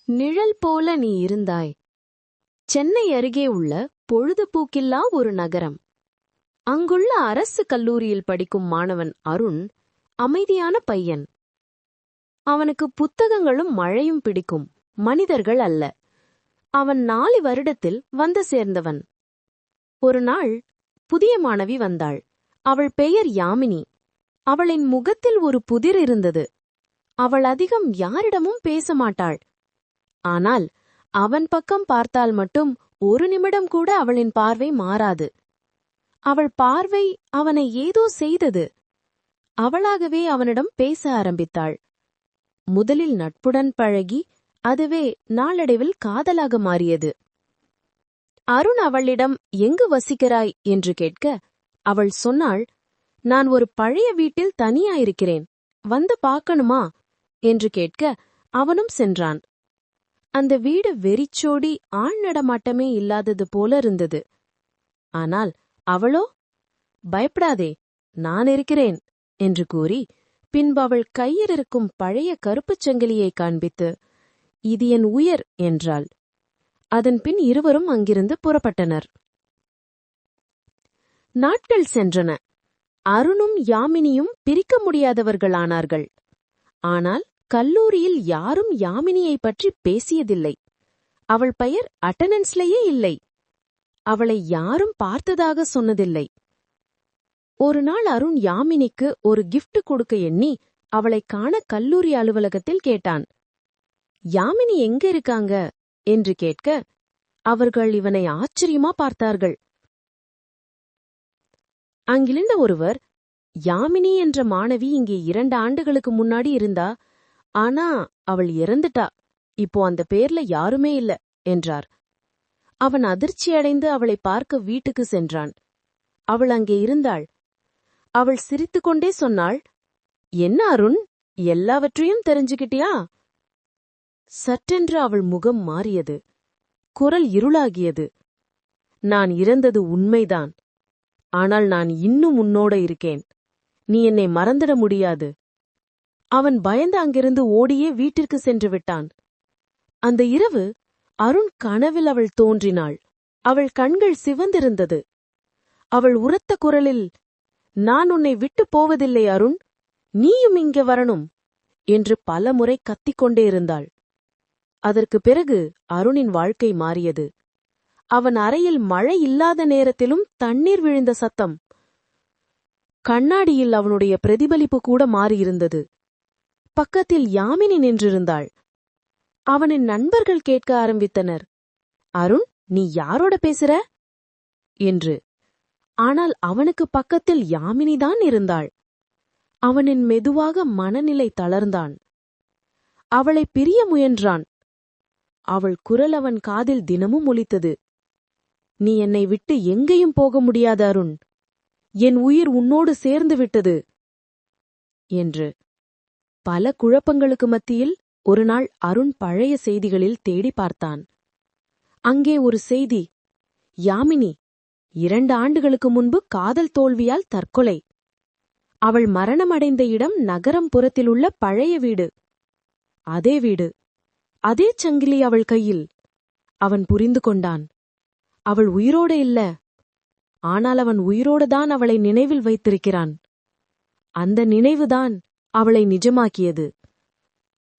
நிழல் போல நீ இருந்தாய். சென்னை அருகே உள்ள பொழுதுபோக்கில்லா ஒரு நகரம். அங்குள்ள அரசு கல்லூரியில் படிக்கும் மாணவன் அருண் அமைதியான பையன். அவனுக்கு புத்தகங்களும் மழையும் பிடிக்கும், மனிதர்கள் அல்ல. அவன் 4 வருடத்தில் வந்து சேர்ந்தவன். ஒரு நாள் புதிய மாணவி வந்தாள். அவள் பெயர் யாமினி. அவளின் முகத்தில் ஒரு புதிர் இருந்தது. அவள் அதிகம் யாரிடமும் பேச மாட்டாள். ஆனால் அவன் பக்கம் பார்த்தால் மட்டும் ஒரு நிமிடம் கூட அவளின் பார்வை மாறாது. அவள் பார்வை அவனை ஏதோ செய்தது. அவளாகவே அவனிடம் பேச ஆரம்பித்தாள். முதலில் நட்புடன் பழகி அதுவே நாளடைவில் காதலாக மாறியது. அருண் அவளிடம் எங்கு வசிக்கிறாய் என்று கேட்க அவள் சொன்னாள், நான் ஒரு பழைய வீட்டில் தனியாயிருக்கிறேன், வந்து பார்க்கணுமா என்று கேட்க அவனும் சென்றான். அந்த வீடு வெறிச்சோடி ஆள் நடமாட்டமே இல்லாதது போல இருந்தது. ஆனால் அவளோ, பயப்படாதே, நான் இருக்கிறேன் என்று கூறி பின்பு அவள் கையில் இருக்கும் பழைய கருப்புச் சங்கிலியை காண்பித்து, இது என் உயிர் என்றாள். அதன்பின் இருவரும் அங்கிருந்து புறப்பட்டனர். நாட்கள் சென்றன. அருணும் யாமினியும் பிரிக்க முடியாதவர்களானார்கள். ஆனால் கல்லூரியில் யாரும் யாமினியை பற்றி பேசியதில்லை. அவள் பெயர் அட்டெண்டன்ஸ்லேயே இல்லை. அவளை யாரும் பார்த்ததாக சொன்னதில்லை. ஒரு நாள் அருண் யாமினிக்கு ஒரு கிஃப்ட் கொடுக்க எண்ணி அவளை காண கல்லூரி அலுவலகத்தில் கேட்டான். யாமினி எங்க இருக்காங்க என்று கேட்க அவர்கள் இவனை ஆச்சரியமா பார்த்தார்கள். அங்கிருந்த ஒருவர், யாமினி என்ற மாணவி இங்கே 2 ஆண்டுகளுக்கு முன்னாடி இருந்தா, ஆனா அவள் இறந்துட்டா, இப்போ அந்த பேர்ல யாருமே இல்ல என்றார். அவன் அதிர்ச்சியடைந்து அவளை பார்க்க வீட்டுக்கு சென்றான். அவள் அங்கே இருந்தாள். அவள் சிரித்துக்கொண்டே சொன்னாள், என்ன அருண், எல்லாவற்றையும் தெரிஞ்சுக்கிட்டியா? சற்றென்று அவள் முகம் மாறியது. குரல் இருளாகியது. நான் இறந்தது உண்மைதான். ஆனால் நான் இன்னும் உன்னோட இருக்கேன். நீ என்னை மறந்துட முடியாது. அவன் பயந்து அங்கிருந்து ஓடியே வீட்டிற்கு சென்று விட்டான். அந்த இரவு அருண் கனவில் அவள் தோன்றினாள். அவள் கண்கள் சிவந்திருந்தது. அவள் உரத்த குரலில், நான் உன்னை விட்டு போவதில்லை அருண், நீயும் இங்கே வரணும் என்று பலமுறை கத்திக்கொண்டே இருந்தாள். அதற்கு பிறகு அருணின் வாழ்க்கை மாறியது. அவன் அறையில் மழை இல்லாத நேரத்திலும் தண்ணீர் விழுந்த சத்தம். கண்ணாடியில் அவனுடைய பிரதிபலிப்பு கூட மாறியிருந்தது. பக்கத்தில் யாமினி நின்றிருந்தாள். அவனின் நண்பர்கள் கேட்க ஆரம்பித்தனர், அருண், நீ யாரோட பேசுற என்று. ஆனால் அவனுக்கு பக்கத்தில் யாமினிதான் இருந்தாள். அவனின் மெதுவாக மனநிலை தளர்ந்தான். அவளை பிரிய முயன்றான். அவள் குரல் அவன் காதில் தினமும் ஒலித்தது. நீ என்னை விட்டு எங்கேயும் போக முடியாது அருண், என் உயிர் உன்னோடு சேர்ந்து விட்டது என்று. பல குழப்பங்களுக்கு மத்தியில் ஒரு நாள் அருண் பழைய செய்திகளில் தேடி பார்த்தான். அங்கே ஒரு செய்தி, யாமினி 2 ஆண்டுகளுக்கு முன்பு காதல் தோல்வியால் தற்கொலை. அவள் மரணமடைந்த இடம் நகரம் புறத்திலுள்ள பழைய வீடு. அதே வீடு, அதே சங்கிலி அவள் கையில். அவன் புரிந்து கொண்டான். அவள் உயிரோடு இல்ல, ஆனால் அவன் உயிரோடுதான் அவளை நினைவில் வைத்திருக்கிறான். அந்த நினைவுதான் அவளை நிஜமாக்கியது.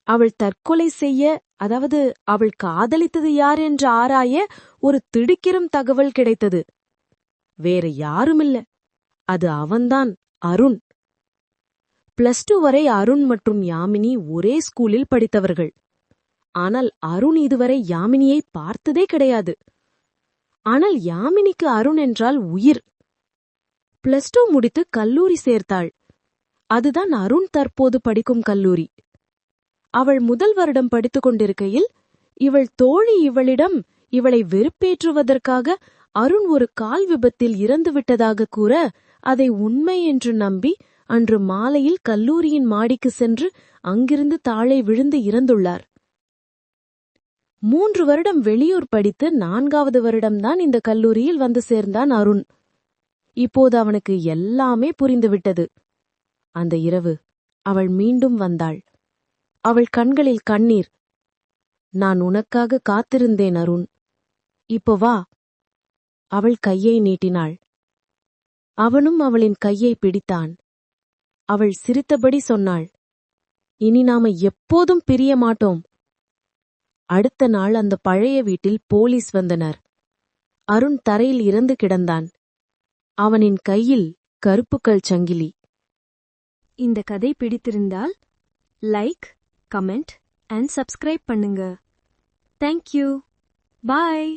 அவள் தற்கொலை செய்ய, அதாவது அவள் காதலித்தது யார் என்று ஆராய ஒரு திடுக்கிடும் தகவல் கிடைத்தது. வேற யாருமில்ல, அது அவன்தான், அருண். +2 வரை அருண் மற்றும் யாமினி ஒரே ஸ்கூலில் படித்தவர்கள். ஆனால் அருண் இதுவரை யாமினியை பார்த்ததே கிடையாது. ஆனால் யாமினிக்கு அருண் என்றால் உயிர். +2 முடித்து கல்லூரி சேர்த்தாள். அதுதான் அருண் தற்போது படிக்கும் கல்லூரி. அவள் முதல் வருடம் படித்துக் கொண்டிருக்கையில் இவள் தோழி இவளிடம் இவளை வெறுப்பேற்றுவதற்காக அருண் ஒரு கால் விபத்தில் இறந்துவிட்டதாக கூற, அதை உண்மை என்று நம்பி அன்று மாலையில் கல்லூரியின் மாடிக்கு சென்று அங்கிருந்து தாழே விழுந்து இறந்துள்ளார். 3 வருடம் வெளியூர் படித்து 4வது வருடம்தான் இந்த கல்லூரியில் வந்து சேர்ந்தான் அருண். இப்போது அவனுக்கு எல்லாமே புரிந்துவிட்டது. அந்த இரவு அவள் மீண்டும் வந்தாள். அவள் கண்களில் கண்ணீர். நான் உனக்காக காத்திருந்தேன் அருண். இப்போ வா. அவள் கையை நீட்டினாள். அவனும் அவளின் கையை பிடித்தான். அவள் சிரித்தபடி சொன்னாள், இனி நாம எப்போதும் பிரிய மாட்டோம். அடுத்த நாள் அந்த பழைய வீட்டில் போலீஸ் வந்தனர். அருண் தரையில் இறந்து கிடந்தான். அவனின் கையில் கருப்புக்கல் சங்கிலி. இந்த கதை பிடித்திருந்தால் லைக், கமெண்ட் அண்ட் சப்ஸ்கிரைப் பண்ணுங்க. தேங்க்யூ. பாய்.